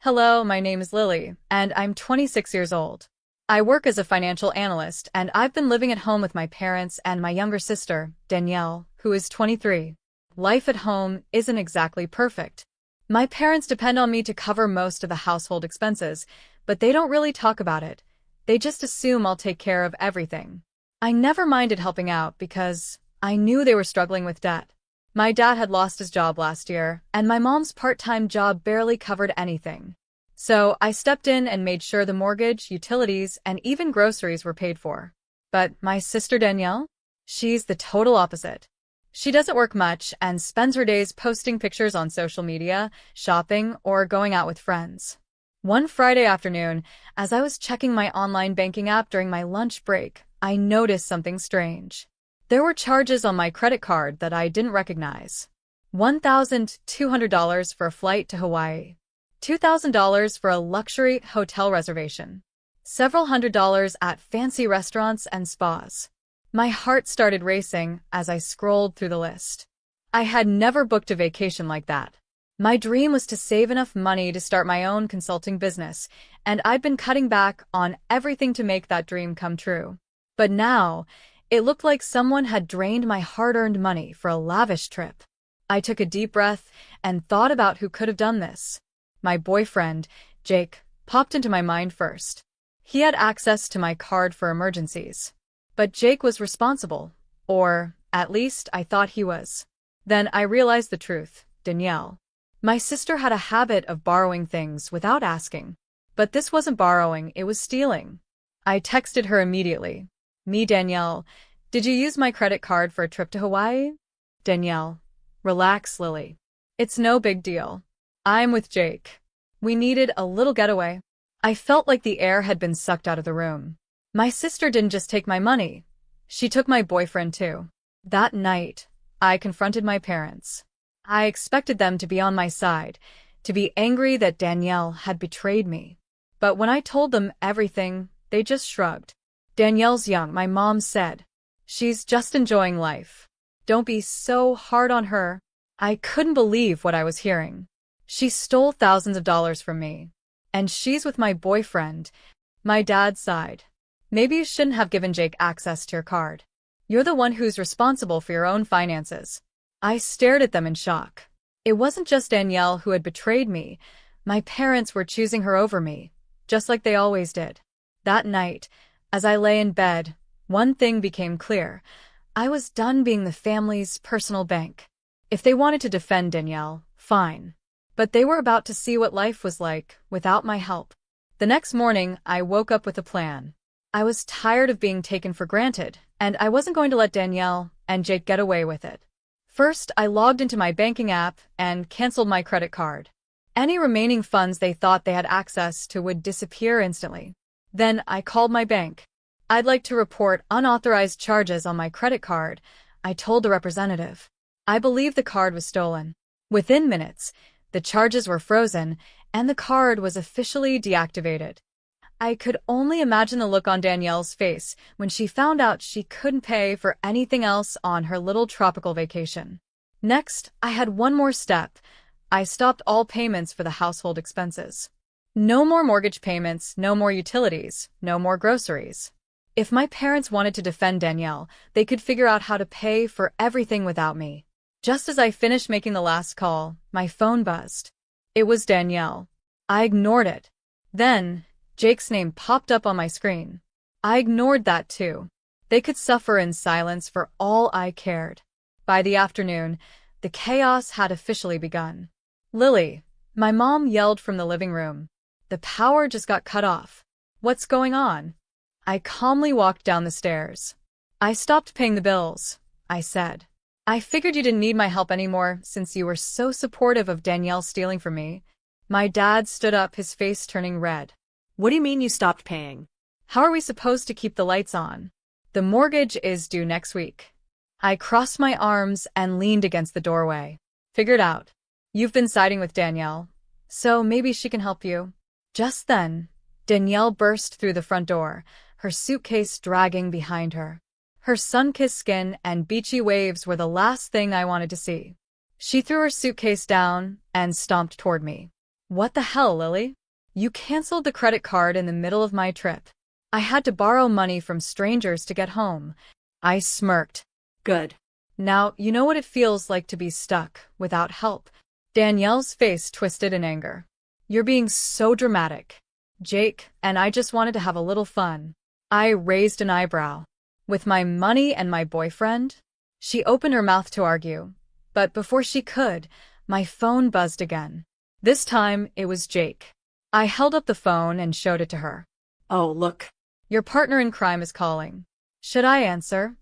Hello, my name is Lily, and I'm 26 years old. I work as a financial analyst, and I've been living at home with my parents and my younger sister, Danielle, who is 23. Life at home isn't exactly perfect. My parents depend on me to cover most of the household expenses, but they don't really talk about it. They just assume I'll take care of everything. I never minded helping out because I knew they were struggling with debt. My dad had lost his job last year, and my mom's part-time job barely covered anything. So I stepped in and made sure the mortgage, utilities, and even groceries were paid for. But my sister Danielle? She's the total opposite. She doesn't work much and spends her days posting pictures on social media, shopping, or going out with friends. One Friday afternoon, as I was checking my online banking app during my lunch break, I noticed something strange. There were charges on my credit card that I didn't recognize. $1,200 for a flight to Hawaii. $2,000 for a luxury hotel reservation. Several $100s at fancy restaurants and spas. My heart started racing as I scrolled through the list. I had never booked a vacation like that. My dream was to save enough money to start my own consulting business, and I'd been cutting back on everything to make that dream come true. But now, it looked like someone had drained my hard-earned money for a lavish trip. I took a deep breath and thought about who could have done this. My boyfriend, Jake, popped into my mind first. He had access to my card for emergencies. But Jake was responsible, or at least I thought he was. Then I realized the truth, Danielle. My sister had a habit of borrowing things without asking. But this wasn't borrowing, it was stealing. I texted her immediately. Me, Danielle, did you use my credit card for a trip to Hawaii? Danielle, relax, Lily. It's no big deal. I'm with Jake. We needed a little getaway. I felt like the air had been sucked out of the room. My sister didn't just take my money. She took my boyfriend too. That night, I confronted my parents. I expected them to be on my side, to be angry that Danielle had betrayed me. But when I told them everything, they just shrugged. Danielle's young, my mom said. She's just enjoying life. Don't be so hard on her. I couldn't believe what I was hearing. She stole thousands of dollars from me. And she's with my boyfriend. My dad sighed. Maybe you shouldn't have given Jake access to your card. You're the one who's responsible for your own finances. I stared at them in shock. It wasn't just Danielle who had betrayed me. My parents were choosing her over me, just like they always did. That night, as I lay in bed, one thing became clear. I was done being the family's personal bank. If they wanted to defend Danielle, fine. But they were about to see what life was like without my help. The next morning, I woke up with a plan. I was tired of being taken for granted, and I wasn't going to let Danielle and Jake get away with it. First, I logged into my banking app and canceled my credit card. Any remaining funds they thought they had access to would disappear instantly. Then I called my bank. I'd like to report unauthorized charges on my credit card, I told the representative. I believed the card was stolen. Within minutes, the charges were frozen, and the card was officially deactivated. I could only imagine the look on Danielle's face when she found out she couldn't pay for anything else on her little tropical vacation. Next, I had one more step. I stopped all payments for the household expenses. No more mortgage payments, no more utilities, no more groceries. If my parents wanted to defend Danielle, they could figure out how to pay for everything without me. Just as I finished making the last call, my phone buzzed. It was Danielle. I ignored it. Then, Jake's name popped up on my screen. I ignored that too. They could suffer in silence for all I cared. By the afternoon, the chaos had officially begun. Lily, my mom yelled from the living room. The power just got cut off. What's going on? I calmly walked down the stairs. I stopped paying the bills, I said. I figured you didn't need my help anymore since you were so supportive of Danielle stealing from me. My dad stood up, his face turning red. What do you mean you stopped paying? How are we supposed to keep the lights on? The mortgage is due next week. I crossed my arms and leaned against the doorway. Figured out. You've been siding with Danielle, so maybe she can help you. Just then, Danielle burst through the front door, her suitcase dragging behind her. Her sun-kissed skin and beachy waves were the last thing I wanted to see. She threw her suitcase down and stomped toward me. What the hell, Lily? You canceled the credit card in the middle of my trip. I had to borrow money from strangers to get home. I smirked. Good. Now, you know what it feels like to be stuck without help. Danielle's face twisted in anger. You're being so dramatic. Jake and I just wanted to have a little fun. I raised an eyebrow. With my money and my boyfriend? She opened her mouth to argue, but before she could, my phone buzzed again. This time, it was Jake. I held up the phone and showed it to her. Oh, look. Your partner in crime is calling. Should I answer?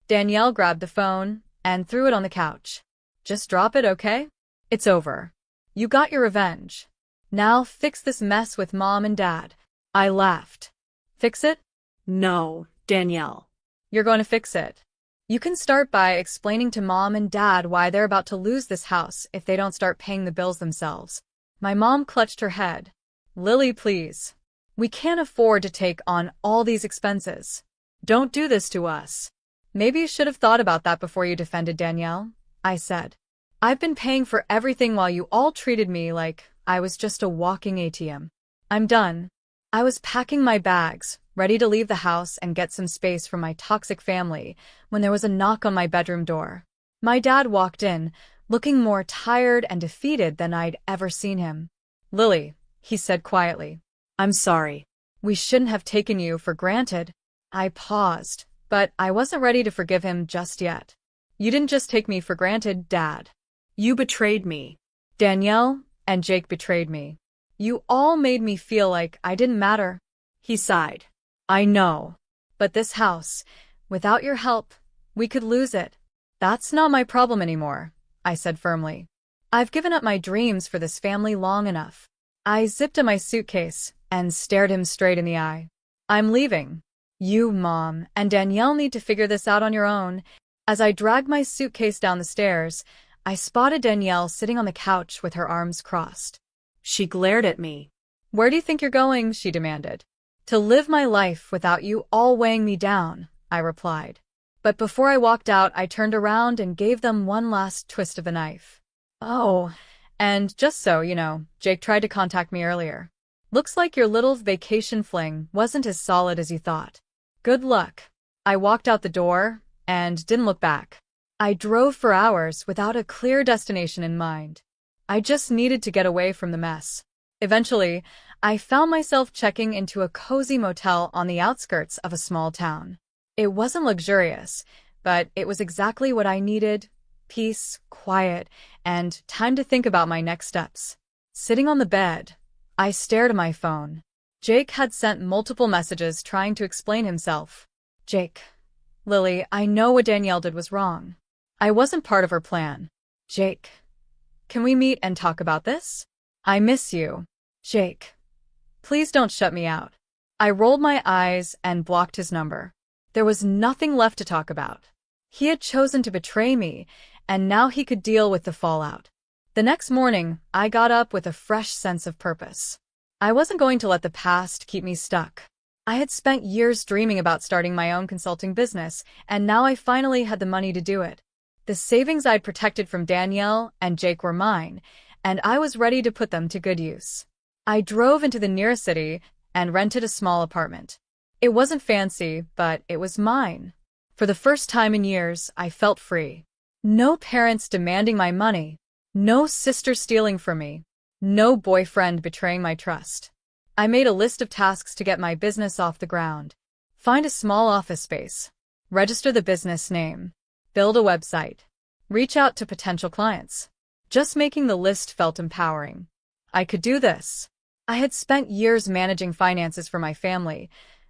Danielle grabbed the phone and threw it on the couch. Just drop it, okay? It's over. You got your revenge. Now fix this mess with Mom and Dad. I laughed. Fix it? No, Danielle. You're going to fix it. You can start by explaining to Mom and Dad why they're about to lose this house if they don't start paying the bills themselves. My mom clutched her head. Lily, please. We can't afford to take on all these expenses. Don't do this to us. Maybe you should have thought about that before you defended Danielle, I said. I've been paying for everything while you all treated me like I was just a walking ATM. I'm done. I was packing my bags, ready to leave the house and get some space from my toxic family, when there was a knock on my bedroom door. My dad walked in, looking more tired and defeated than I'd ever seen him. Lily, he said quietly. I'm sorry. We shouldn't have taken you for granted. I paused, but I wasn't ready to forgive him just yet. You didn't just take me for granted, Dad. You betrayed me. Danielle and Jake betrayed me. You all made me feel like I didn't matter. He sighed. I know. But this house, without your help, we could lose it. That's not my problem anymore, I said firmly. I've given up my dreams for this family long enough. I zipped in my suitcase and stared him straight in the eye. I'm leaving. You, Mom, and Danielle need to figure this out on your own. As I dragged my suitcase down the stairs, I spotted Danielle sitting on the couch with her arms crossed. She glared at me. Where do you think you're going? She demanded. To live my life without you all weighing me down, I replied. But before I walked out, I turned around and gave them one last twist of the knife. Oh, and just so you know, Jake tried to contact me earlier. Looks like your little vacation fling wasn't as solid as you thought. Good luck. I walked out the door and didn't look back. I drove for hours without a clear destination in mind. I just needed to get away from the mess. Eventually, I found myself checking into a cozy motel on the outskirts of a small town. It wasn't luxurious, but it was exactly what I needed: peace, quiet, and time to think about my next steps. Sitting on the bed, I stared at my phone. Jake had sent multiple messages trying to explain himself. Jake, Lily, I know what Danielle did was wrong. I wasn't part of her plan. Jake, can we meet and talk about this? I miss you. Jake, please don't shut me out. I rolled my eyes and blocked his number. There was nothing left to talk about. He had chosen to betray me, and now he could deal with the fallout. The next morning, I got up with a fresh sense of purpose. I wasn't going to let the past keep me stuck. I had spent years dreaming about starting my own consulting business, and now I finally had the money to do it. The savings I'd protected from Danielle and Jake were mine, and I was ready to put them to good use. I drove into the nearest city and rented a small apartment. It wasn't fancy, but it was mine. For the first time in years, I felt free. No parents demanding my money. No sister stealing from me. No boyfriend betraying my trust. I made a list of tasks to get my business off the ground. Find a small office space. Register the business name. Build a website. Reach out to potential clients. Just making the list felt empowering. I could do this. I had spent years managing finances for my family.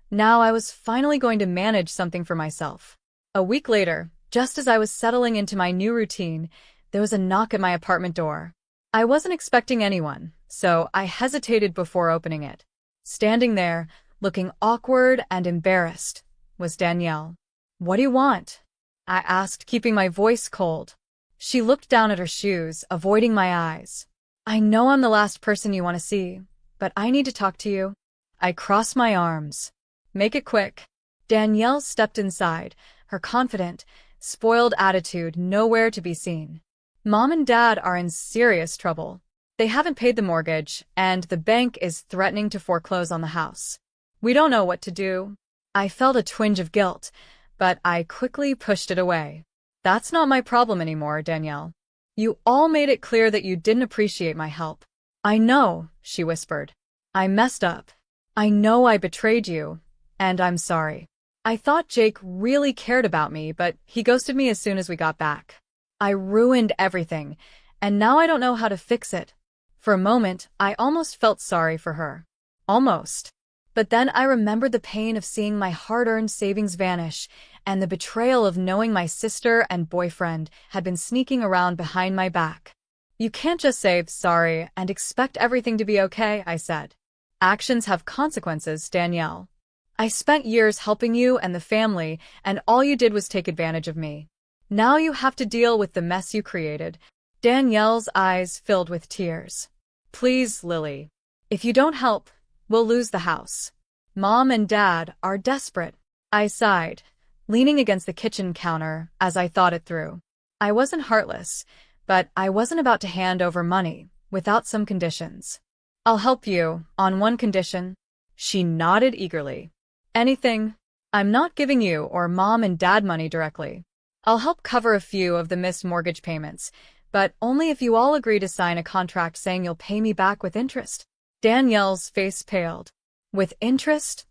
Now I was finally going to manage something for myself. A week later, just as I was settling into my new routine, there was a knock at my apartment door. I wasn't expecting anyone, so I hesitated before opening it. Standing there, looking awkward and embarrassed, was Danielle. What do you want? I asked, keeping my voice cold. She looked down at her shoes, avoiding my eyes. I know I'm the last person you want to see, but I need to talk to you. I crossed my arms. Make it quick. Danielle stepped inside, her confident, spoiled attitude nowhere to be seen. Mom and Dad are in serious trouble. They haven't paid the mortgage, and the bank is threatening to foreclose on the house. We don't know what to do. I felt a twinge of guilt, but I quickly pushed it away. That's not my problem anymore, Danielle. You all made it clear that you didn't appreciate my help. I know, she whispered. I messed up. I know I betrayed you, and I'm sorry. I thought Jake really cared about me, but he ghosted me as soon as we got back. I ruined everything, and now I don't know how to fix it. For a moment, I almost felt sorry for her. Almost. But then I remembered the pain of seeing my hard-earned savings vanish, and the betrayal of knowing my sister and boyfriend had been sneaking around behind my back. You can't just say sorry and expect everything to be okay, I said. Actions have consequences, Danielle. I spent years helping you and the family, and all you did was take advantage of me. Now you have to deal with the mess you created. Danielle's eyes filled with tears. Please, Lily. If you don't help, we'll lose the house. Mom and Dad are desperate. I sighed, leaning against the kitchen counter as I thought it through. I wasn't heartless, but I wasn't about to hand over money without some conditions. I'll help you on one condition. She nodded eagerly. Anything. I'm not giving you or Mom and Dad money directly. I'll help cover a few of the missed mortgage payments, but only if you all agree to sign a contract saying you'll pay me back with interest. Danielle's face paled. With interest?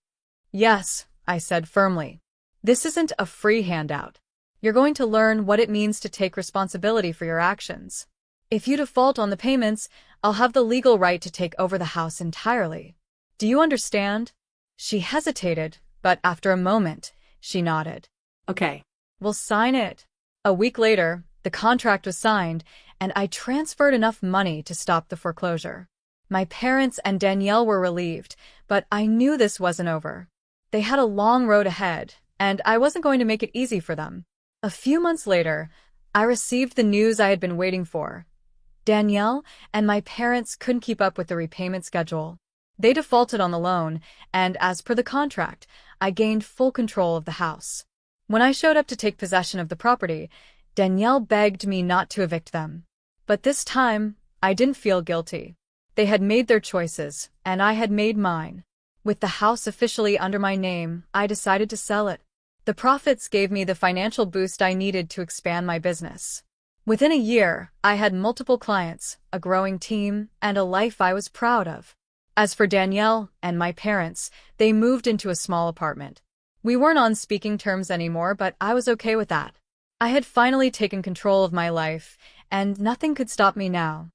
Yes, I said firmly. This isn't a free handout. You're going to learn what it means to take responsibility for your actions. If you default on the payments, I'll have the legal right to take over the house entirely. Do you understand? She hesitated, but after a moment, she nodded. Okay. We'll sign it. A week later, the contract was signed, and I transferred enough money to stop the foreclosure. My parents and Danielle were relieved, but I knew this wasn't over. They had a long road ahead, and I wasn't going to make it easy for them. A few months later, I received the news I had been waiting for. Danielle and my parents couldn't keep up with the repayment schedule. They defaulted on the loan, and as per the contract, I gained full control of the house. When I showed up to take possession of the property, Danielle begged me not to evict them. But this time, I didn't feel guilty. They had made their choices, and I had made mine. With the house officially under my name, I decided to sell it. The profits gave me the financial boost I needed to expand my business. Within a year, I had multiple clients, a growing team, and a life I was proud of. As for Danielle and my parents, they moved into a small apartment. We weren't on speaking terms anymore, but I was okay with that. I had finally taken control of my life, and nothing could stop me now.